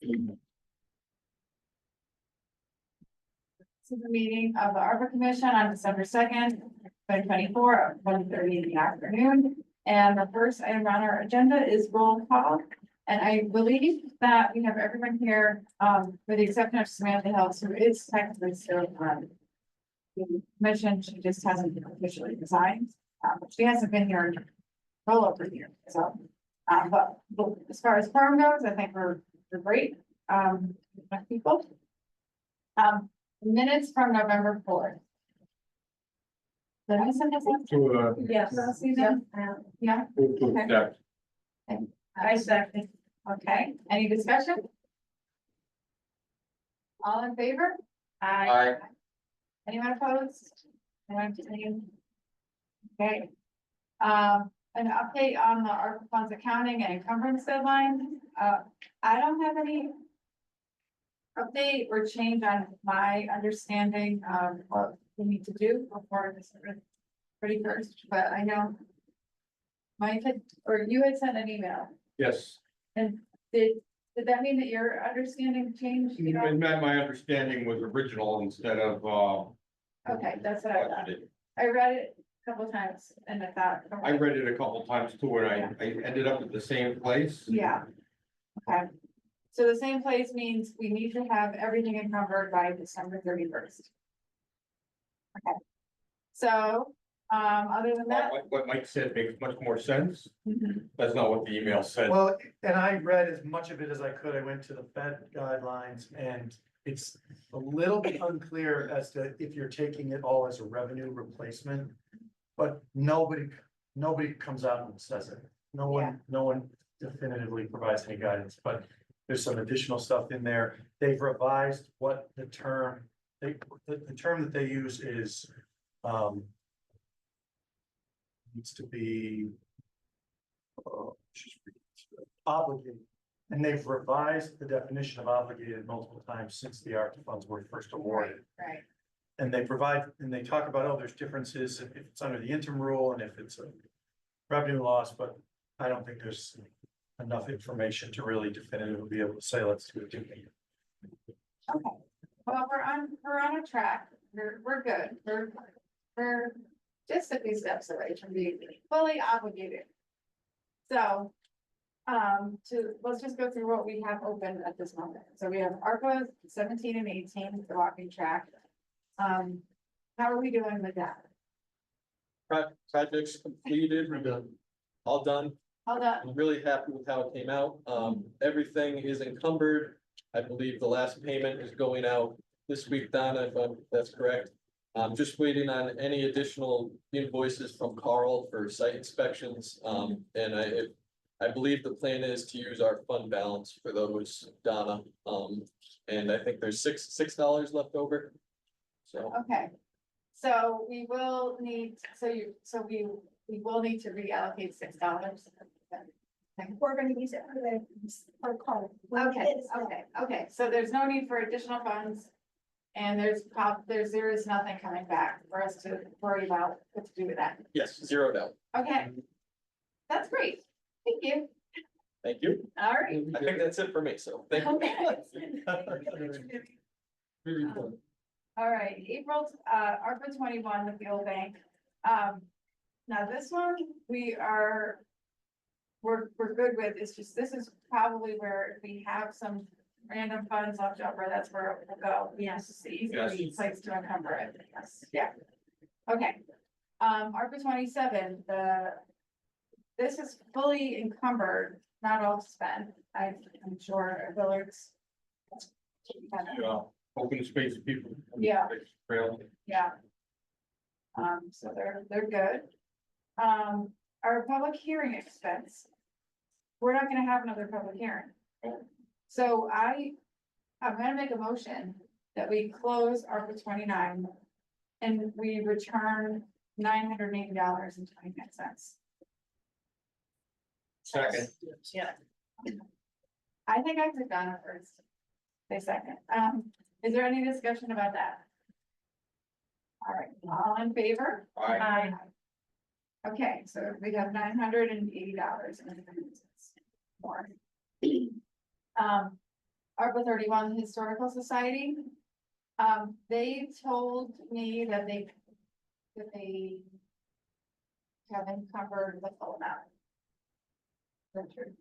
To the meeting of the ARPA Commission on December 2nd, 2024, at 1:30 in the afternoon. And the first item on our agenda is roll call. And I believe that we have everyone here, with the exception of Samantha Hills, who is technically still on the commission. She just hasn't officially resigned. She hasn't been here well over a year. So, but as far as quorum goes, I think we're great. People. Minutes from November 4th. Did I send this out? Yes. Yeah. Okay. I second. Okay, any discussion? All in favor? Aye. Anyone opposed? Anyone abstaining? Okay. An update on the ARPA funds accounting and encumbrance deadline. I don't have any update or change on my understanding of what we need to do before this 31st, but I know Mike had, or you had sent an email, Yes, and did that mean that your understanding changed? You know? my understanding was original instead of, Okay, that's what I thought. budgeted. I read it a couple times and I thought. I read it a couple times too, and I ended up at the same place. Yeah. Okay. So the same place means we need to have everything encumbered by December 31st. Okay. So, other than that. What Mike said makes much more sense. Mhm. That's not what the email said. Well, and I read as much of it as I could. I went to the Fed guidelines and it's a little bit unclear as to if you're taking it all as a revenue replacement. But nobody comes out and says it. No one definitively provides any guidance, but there's some additional stuff in there. They've revised what the term, the term that they use is, needs to be obligated. And they've revised the definition of obligated multiple times since the ARPA funds were first awarded. Right. And they talk about, oh, there's differences if it's under the interim rule and if it's a revenue loss, but I don't think there's enough information to really definitively be able to say, let's do it. Okay. Well, we're on a track. We're good. We're just a few steps away from being fully obligated. So, let's just go through what we have open at this moment. So we have ARPA 17 and 18, the walking track. How are we doing with that? Projects completed, all done. Hold on. I'm really happy with how it came out. Everything is encumbered. I believe the last payment is going out this week, Donna, if that's correct. I'm just waiting on any additional invoices from Carl for site inspections. And I believe the plan is to use our fund balance for those, Donna. And I think there's $6 left over. So. Okay. So we will need, we will need to reallocate $6. We're gonna use it for call. Okay, so there's no need for additional funds. And there is nothing coming back for us to worry about what to do with that. Yes, zeroed out. Okay. That's great. Thank you. Thank you. All right. I think that's it for me, so thank you. Okay. All right, April, ARPA 21, the fuel bank. Now this one, we're good with. It's just, this is probably where we have some random funds left over, that's where it will go. Yes, it's the easy place to encumber it. Yes, yeah. Okay. ARPA 27, this is fully encumbered, not all spent. I'm sure Willard's. Yeah, open space people. Yeah. Trail. Yeah. So they're good. Our public hearing expense. We're not gonna have another public hearing. So I'm gonna make a motion that we close ARPA 29 and we return $980.29. Second. Yeah. I think I took Donna first. Say second. Is there any discussion about that? All right, all in favor? Aye. Okay, so we have $980 more. ARPA 31 Historical Society. They told me that they haven't covered the full amount. Richard.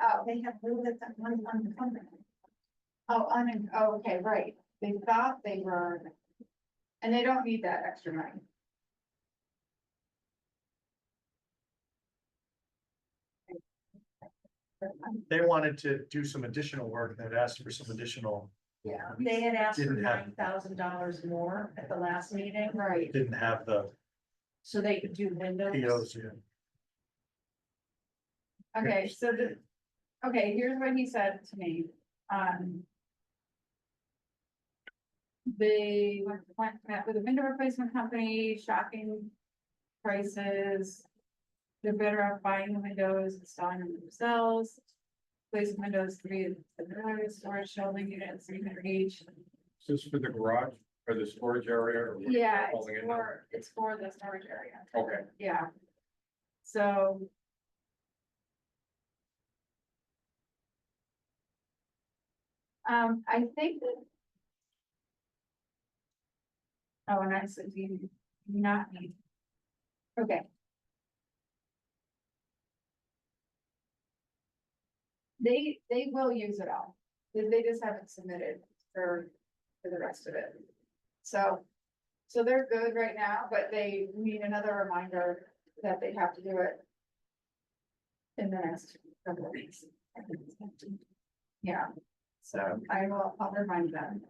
Oh, They have moved it that one on the company. oh, okay, right. They thought they were, and they don't need that extra money. They wanted to do some additional work and had asked for some additional, Yeah, they had asked for Didn't have- $9,000 more at the last meeting, Right. didn't have the so they could do windows. POs yet. Okay, so okay, here's what he said to me. They met with a window replacement company, shocking prices. They're better off buying the windows, installing them themselves. Placing windows to be the storage shelving units, 300 each. Is this for the garage or the storage area? Or what are you Yeah, calling it now? it's for the storage area. Okay, Yeah. So. I think that. Oh, and I said, do you not need? Okay. They will use it all. They just haven't submitted for the rest of it. So they're good right now, but they need another reminder that they have to do it. In the next couple of weeks. Yeah, so I'll remind them.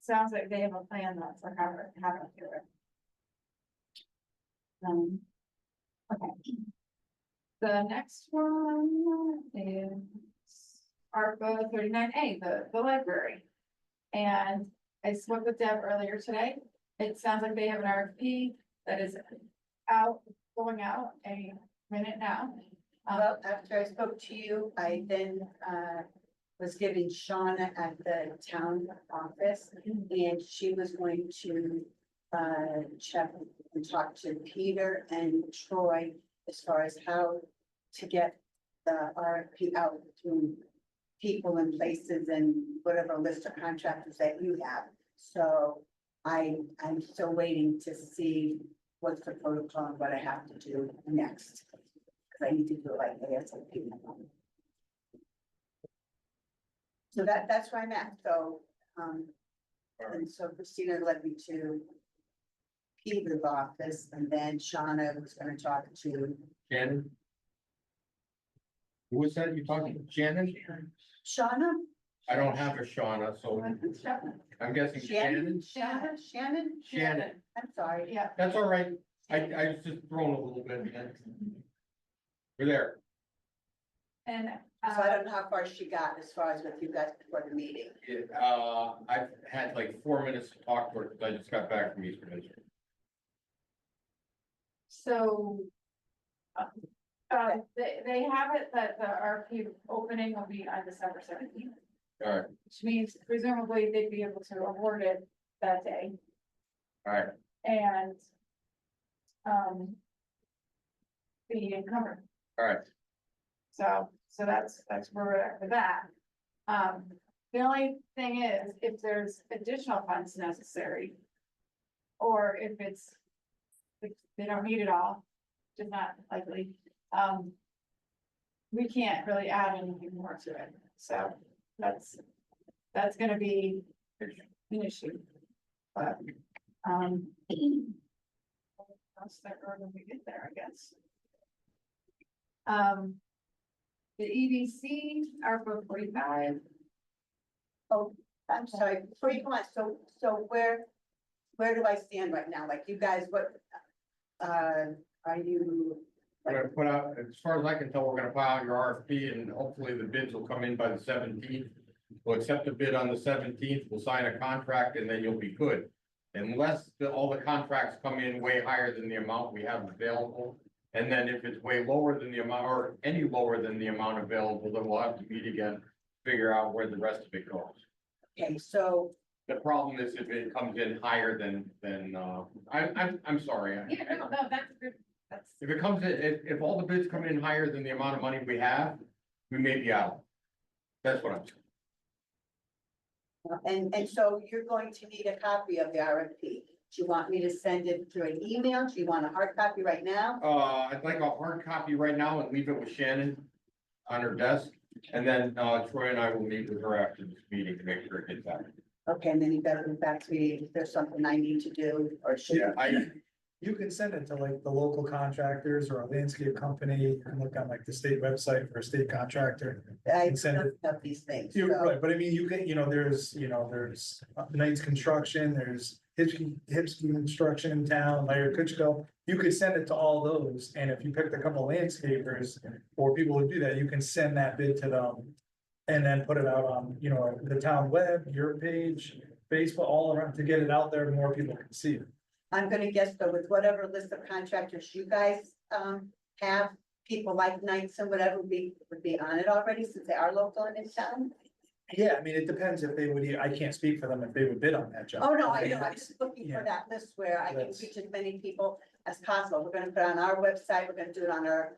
Sounds like they have a plan though, for how to do it. Okay. The next one is ARPA 39A, the library. And I spoke with Deb earlier today. It sounds like they have an RFP that is going out any minute now. Well, after I spoke to you, I then was given Shauna at the town office, and she was going to check and talk to Peter and Troy as far as how to get the RFP out to people and places and whatever list of contractors that you have. So I'm still waiting to see what's the protocol and what I have to do next. Cause I need to do it like ASAP. So that's where I'm at, so, and so Christina led me to Peter's office, and then Shauna was gonna talk to Shannon? Who was that you talking to? Shannon? Shauna? I don't have a Shauna, so I'm guessing Shannon? Shannon? I'm sorry. Yeah, That's all right. I was just throwing a little bit. We're there. and, So I don't know how far she got as far as with you guys before the meeting. I've had like 4 minutes to talk to her because I just got back from Eastern Michigan. so. They have it that the RFP opening will be on December 17th, All right, which means presumably they'd be able to award it that day. all right. And. Be encumbered. All right. So that's where we're at for that. The only thing is, if there's additional funds necessary. Or if they don't need it all, which is not likely, we can't really add anything more to it, so that's gonna be an issue. But, I'll start when we get there, I guess. The EDC, ARPA 45. Oh, I'm sorry, before you go on, so where do I stand right now? Like you guys, what, are you? We're gonna put out, as far as I can tell, we're gonna put out your RFP and hopefully the bids will come in by the 17th. We'll accept the bid on the 17th, we'll sign a contract and then you'll be good. Unless all the contracts come in way higher than the amount we have available. And then if it's way lower than the amount, or any lower than the amount available, then we'll have to meet again, figure out where the rest of it goes. Okay, so, The problem is if it comes in higher than, I'm sorry. Yeah, no, that's good, that's, If it comes in, if all the bids come in higher than the amount of money we have, we may be out. That's what I'm saying. And so you're going to need a copy of the RFP. Do you want me to send it through an email? Do you want a hard copy right now? I'd like a hard copy right now and leave it with Shannon on her desk. And then, Troy and I will meet with her after this meeting to make sure it gets out. Okay, and then you better get back to me if there's something I need to do or should. You can send it to like the local contractors or a landscape company. You can look on like the state website for a state contractor. I and send it. looked up these things. You're so- right, but I mean, you can, there's Knight's Construction, there's Hips Construction in town, Larry Kutchko. You could send it to all those, and if you picked a couple landscapers or people who do that, you can send that bid to them. And then put it out on, the town web, your page, Facebook, all around to get it out there, more people can see it. I'm gonna guess though, with whatever list of contractors you guys, have, people like Knights and whatever would be on it already since they are local and in town. Yeah, I mean, it depends if they would, I can't speak for them if they would bid on that job. Oh, no, I know, I'm just looking Yeah. for that list where I can That's- reach as many people as possible. We're gonna put it on our website, we're gonna do it on our,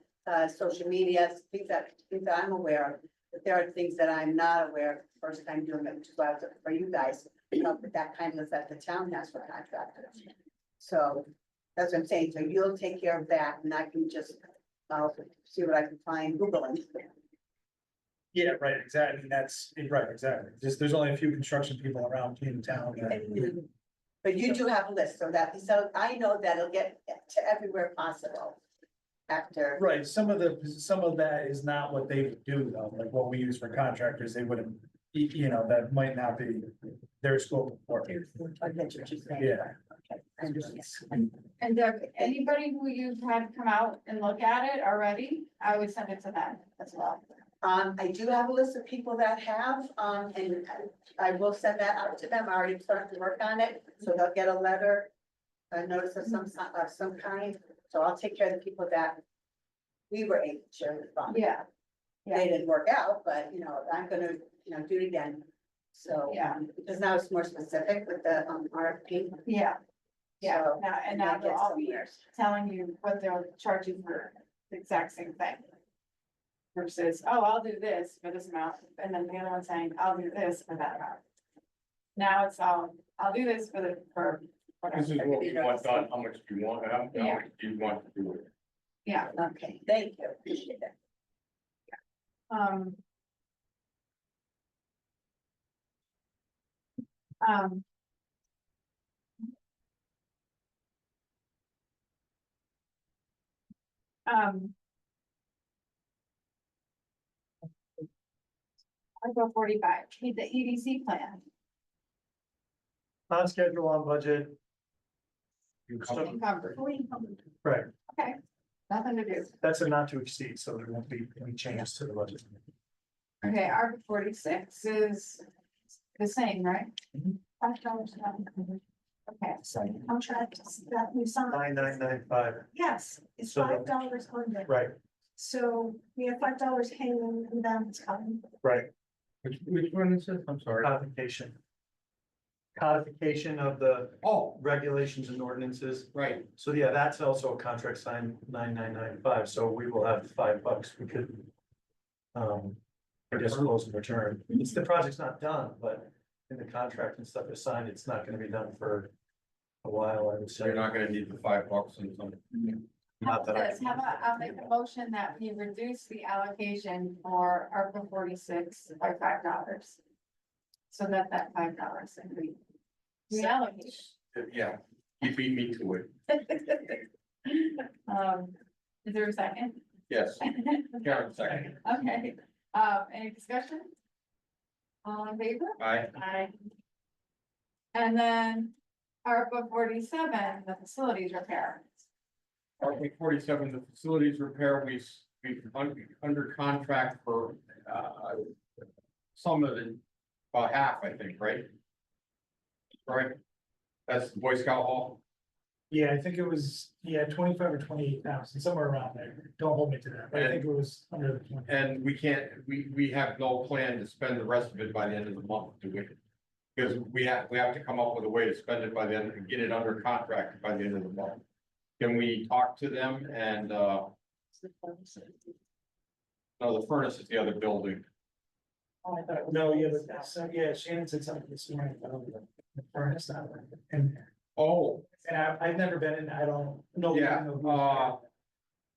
social media, things that I'm aware of. But there are things that I'm not aware of, first time doing it, which is why I was looking for you guys, but that kind of that the town has for contractors. So that's what I'm saying, so you'll take care of that and I can just, I'll see what I can find Googling. Yeah, right, exactly, that's, right, exactly, just, there's only a few construction people around in town. that- But you do have a list, so I know that it'll get to everywhere possible after. Right, some of that is not what they would do though, like what we use for contractors, they wouldn't, that might not be their scope of work. I get what you're saying. Yeah. Okay, I understand. And Doug, anybody who you've had come out and look at it already, I would send it to them as well. I do have a list of people that have, and I will send that out to them. I already started to work on it, so they'll get a letter. A notice of some kind, so I'll take care of the people that we were able to respond. Yeah, They didn't work out, but I'm gonna, do it again. So, Yeah. because now it's more specific with the RFP. yeah, yeah, So, now, and now that they'll gets all be somewhere. telling you what they'll charge you for the exact same thing. Versus, oh, I'll do this for this amount, and then the other one saying, I'll do this for that amount. Now it's all, I'll do this for whatever. This is what we want done, how much do you want, how Yeah. much do you want to do it? Yeah, Okay, thank you, appreciate that. um. Um. Article 45, need the EDC plan. On schedule, on budget. So- Encumbered. Right, Okay, nothing to do. that's a not to exceed, so there won't be any changes to the budget. Okay, Article 46 is the same, right? $5. Okay, So contract that we signed, 9995, yes, it's So- $5 on it. right, So we have $5 hanging and then it's coming. right, Which one is this? I'm sorry. codification. Codification of the Oh, regulations and ordinances. right, So yeah, that's also a contract signed 9995, so we will have $5 we could. I guess close and return. The project's not done, but in the contract and stuff is signed, it's not gonna be done for a while, I would so say. you're not gonna need the $5 and something. Not that I How about I'll make a motion that we reduce the allocation for Article 46 by $5. So that $5 can be reallocated. Yeah, you beat me to it. Is there a second? Yes, Karen, second. Okay, any discussion? All in favor? Aye. Aye. And then ARPA 47, the facilities repair. Article 47, the facilities repair, we under contract for, some of the, about half, I think, right? Right? That's the Boy Scout Hall. Yeah, I think it was, 25 or 28,000, somewhere around there. Don't hold me to that, but I think it was under the 20. And we can't, we have no plan to spend the rest of it by the end of the month, do we? Because we have to come up with a way to spend it by the end, and get it under contract by the end of the month. Can we talk to them and, No, the furnace is the other building. Oh, I thought it was- No, yeah, but, so, yeah, Shannon said something this morning about the furnace not working. And Oh, I've never been in, I don't know. Yeah, know who's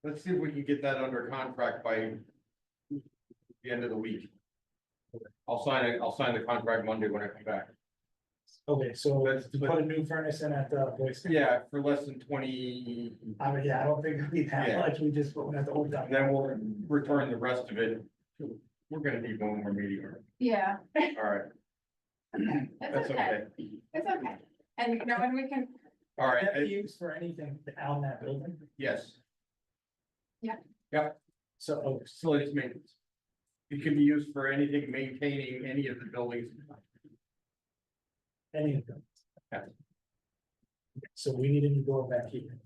let's see if we can get that under contract by the end of the week. I'll sign the contract Monday when I come back. there. Okay, so That's- to put a new furnace in at the Boy Scout. Yeah, for less than 20, I mean, yeah, I don't think it'd be that Yeah. much, we just put one at the old and time. then we'll return the rest of it. We're gonna need one more meeting, Yeah. all right, Okay, that's it's okay, okay. it's okay, and you know, and we can, All right, Can that be used for anything on that building? yes, So, oh, facilities maintenance. It can be used for anything maintaining any of the buildings. any of them. Yeah. So we need a new door back here.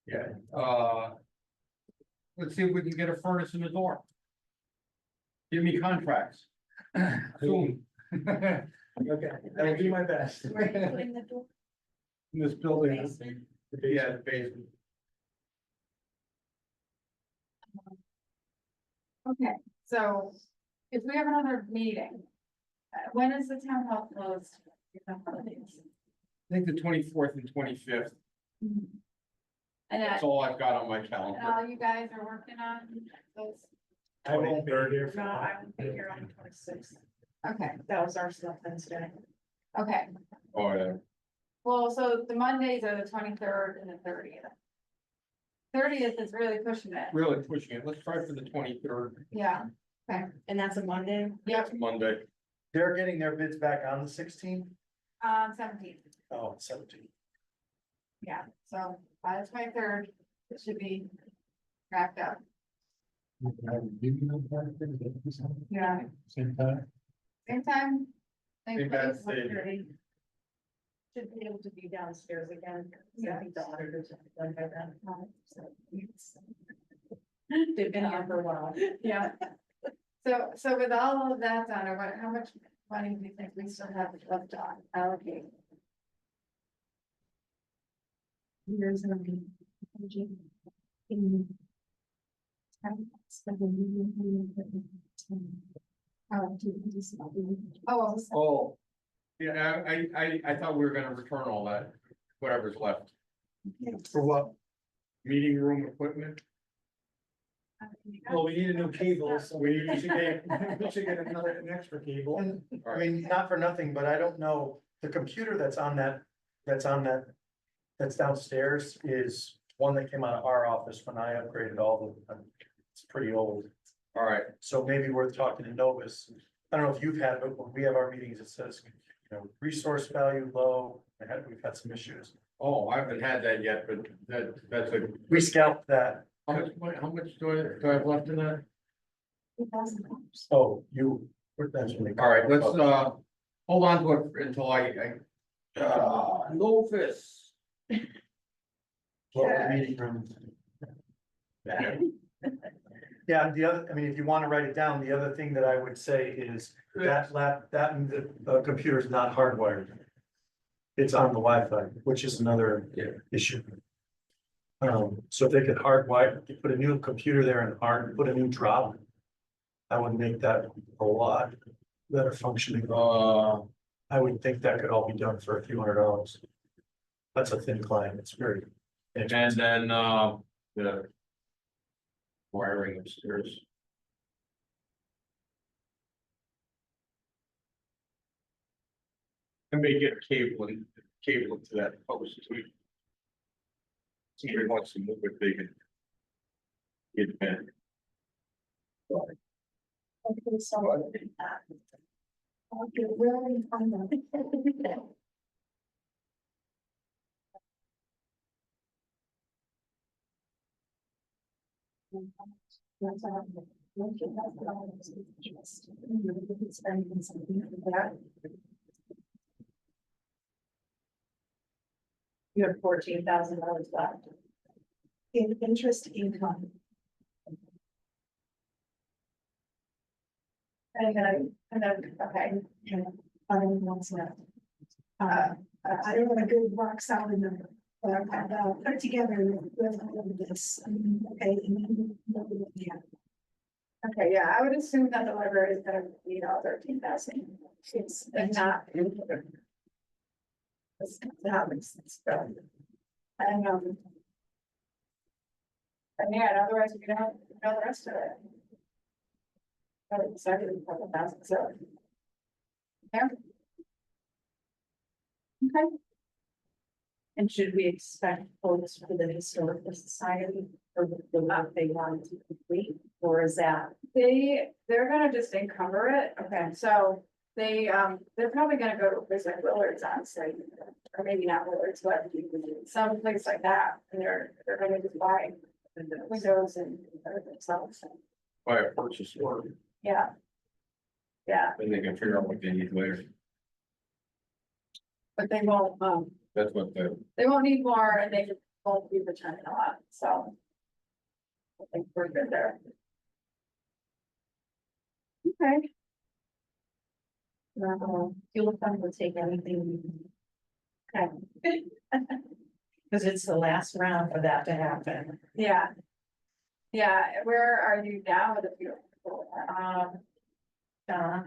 Yeah, let's see if we can get a furnace in the door. Give me contracts. Soon, Okay, I'll do my best. Where are you putting the door? in this building, Basement. yeah, the basement. okay, so if we have another meeting. When is the town hall closed? I think the 24th and 25th, And that's all I've got on my calendar. all you guys are working on those, I won't be here. No, I won't be here on the 26th. okay, That was our stuff Wednesday. okay, Oh, yeah. well, so the Mondays are the 23rd and the 30th. 30th is really pushing it, Really pushing it. Let's try for the 23rd, yeah, And that's a Monday? yep, it's Monday. They're getting their bids back on the 16th. 17th, Oh, 17th. yeah, so by the 23rd, it should be wrapped up, yeah, Same time. same time. Same Same place. time, same. Should be able to be downstairs again. Yeah. I think the auditors have done by then. So, They've been here for a while. yeah. So with all of that done, how much money do you think we still have left on allocate? Years and Oh, Oh. Yeah, I thought we were gonna return all that, whatever's left. For what? Meeting room equipment, Well, we need a new cable, so we should get an extra cable. And, I mean, not for nothing, but I don't know, the computer that's downstairs is one that came out of our office when I upgraded all of them. It's pretty old, all right, so maybe worth talking to Novus. I don't know if you've had, but when we have our meetings, it says, resource value low, we've had some issues. oh, I haven't had that yet, but that's a, We scalped that. how much do I have left in that? Oh, that's really. All right, let's, hold on to it until Novus. Meeting room. Yeah, the other, I mean, if you want to write it down, the other thing that I would say is that the computer's not hardwired. It's on the Wi-Fi, which is another issue. So if they could hardwire, put a new computer there and put a new drop. That would make that a lot better functioning. I would think that could all be done for a few $100. That's a thin client, it's very. And then, the wiring upstairs. I may get cable to that post too. Somebody wants to move it, they can. Get back. Okay, so. Okay, where are you on that? You have $14,000 left. In interest income. Okay. I don't want to. I don't have a good rock solid number, but I'll put it together with all of this, okay, and then. Yeah. Okay, yeah, I would assume that the library is gonna be all 13,000. It's not. It's not, it's, and, and yeah, otherwise we don't know the rest of it. But it's started a couple thousand, so. Yeah. Okay. And should we expect folks for the historical society or the work they want to complete, or is that? They're gonna just encumber it, okay, so they're probably gonna go to a place like Willard's, honestly. Or maybe not Willard's, but some place like that, and they're gonna just buy the windows and everything else, By a purchase order, yeah. Yeah, then they can figure out what they need later. but they won't, That's what they won't need more, and they won't be returning a lot, so. I think we're good there. Okay. Fuel fund will take anything. Okay. Cause it's the last round for that to happen. Yeah. Yeah, where are you now with the fuel? Uh,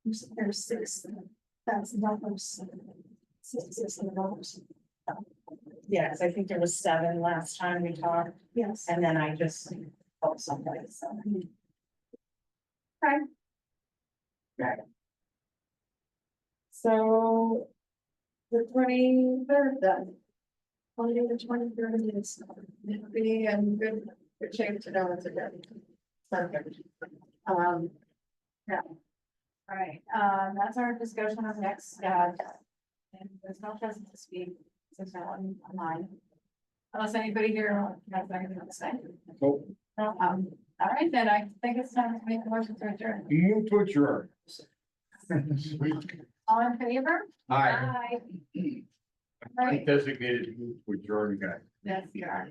There's $6,000. $6,000. yes, I think there was 7 last time we talked, Yes. and then I just hope someplace, so. Okay. Right. So. The 23rd then. Only the 23rd is, it'll be in good shape to know what's a good. Perfect. Yeah. All right, that's our discussion of next, and there's no present to speak, since no one online. Unless anybody here has anything to say. Nope. No, all right, then I think it's time to make a motion to adjourn. Move to adjourn. All in favor? Aye. Right, Designated move to adjourn guy. yes, you are.